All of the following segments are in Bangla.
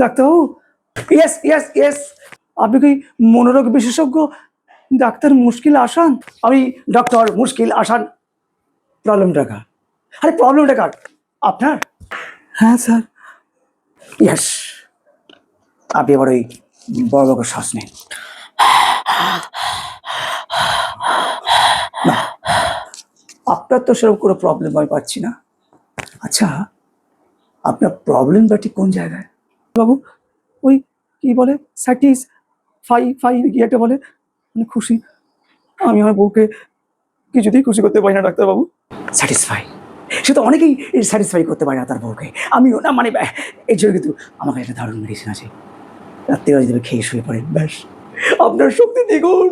ডাক্তারবাবু, ইয়েস ইয়েস ইয়েস, আপনি কি মনোরোগ বিশেষজ্ঞ ডাক্তার মুশকিল আসান? আমি ডক্টর মুশকিল আসান। প্রবলেমটা কার? আরে প্রবলেমটা কার? আপনার? হ্যাঁ স্যার। ইয়েস, আপনি এবার ওই বড় বড় শ্বাস নিন। না, আপনার তো সেরকম কোনো প্রবলেম আমি পাচ্ছি না। আচ্ছা, আপনার প্রবলেমটা ঠিক কোন জায়গায় বাবু? ওই কি বলে স্যাটিস ফাই ফাই কি একটা বলে, মানে খুশি। আমি আমার বউকে কিছুতেই খুশি করতে পারি না ডাক্তারবাবু। স্যাটিসফাই, সে তো অনেকেই স্যাটিসফাই করতে পারে না তার বউকে, আমিও না, মানে এই জন্য কিন্তু আমার কাছে একটা দারুণ মেডিসিন আছে, রাত্রিবেলা যদি খেয়ে শুয়ে পড়েন ব্যাস আপনার শক্তি দ্বিগুণ।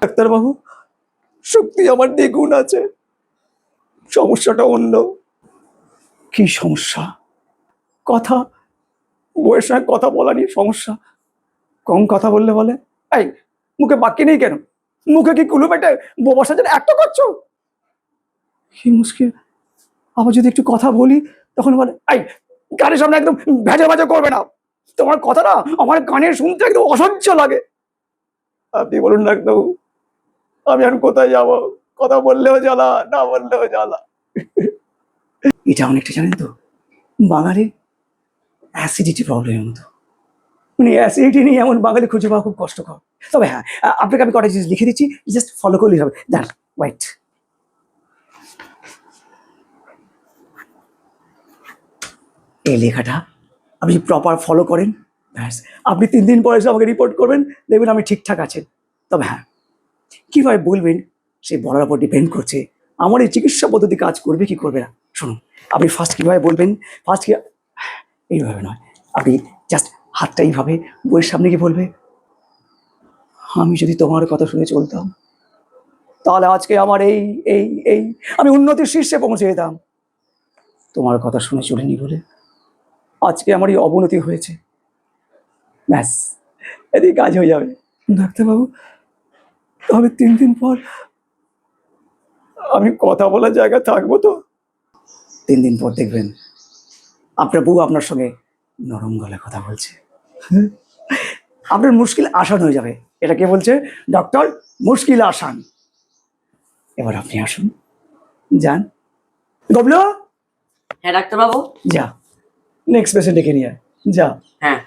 ডাক্তারবাবু, শক্তি আমার দ্বিগুণ আছে, সমস্যাটা অন্য। কি সমস্যা? কথা, বউয়ের সঙ্গে কথা বলা নিয়ে সমস্যা। কম কথা বললে বলে, এই মুখে বাক্য নেই কেন? মুখে কি কুলু পেটে বসার জন্য একটা করছো? কি মুশকিল। আবার যদি একটু কথা বলি তখন বলে, এই কানের সামনে একদম ভেজা ভেজা করবে না, তোমার কথা না আমার কানে শুনতে একদম অসহ্য লাগে। আপনি বলুন ডাক্তারবাবু, আমি এখন কোথায় যাব? কথা বললেও জ্বালা, না বললেও জ্বালা। এটা অনেকটা জানেন তো, বাঙালির অ্যাসিডিটি প্রবলেমের মতো। মানে অ্যাসিডিটি নিয়ে এমন বাঙালি খুঁজে পাওয়া খুব কষ্টকর। তবে হ্যাঁ, আপনাকে আমি কটা জিনিস লিখে দিচ্ছি, জাস্ট ফলো করলেই হবে। দাঁড়ান, ওয়েট। এই লেখাটা আপনি প্রপার ফলো করেন, ব্যাস আপনি 3 দিন পরে এসে আমাকে রিপোর্ট করবেন, দেখবেন আমি ঠিকঠাক আছেন। তবে হ্যাঁ, কীভাবে বলবেন সে বলার উপর ডিপেন্ড করছে আমার এই চিকিৎসা পদ্ধতি কাজ করবে কি করবে না। শুনুন, আপনি ফার্স্ট কীভাবে বলবেন, ফার্স্ট এইভাবে নয়, আপনি জাস্ট হাতটা এইভাবে বইয়ের সামনে গিয়ে বলবে, আমি যদি তোমার কথা শুনে চলতাম তাহলে আজকে আমার এই এই এই আমি উন্নতির শীর্ষে পৌঁছে যেতাম। তোমার কথা শুনে চলিনি বলে আজকে আমার এই অবনতি হয়েছে। ব্যাস, এদিকে কাজ হয়ে যাবে। ডাক্তারবাবু, তাহলে 3 দিন পর আমি কথা বলার জায়গা থাকবো তো? 3 দিন পর দেখবেন আপনার বউ আপনার সঙ্গে নরম গলায় কথা বলছে, আপনার মুশকিল আসান হয়ে যাবে। এটা কে বলছে? ডক্টর মুশকিল আসান। এবার আপনি আসুন, যান। গবলো, হ্যাঁ ডাক্তারবাবু। যা নেক্সট পেশেন্ট ডেকে নিয়ে আয়, যা। হ্যাঁ।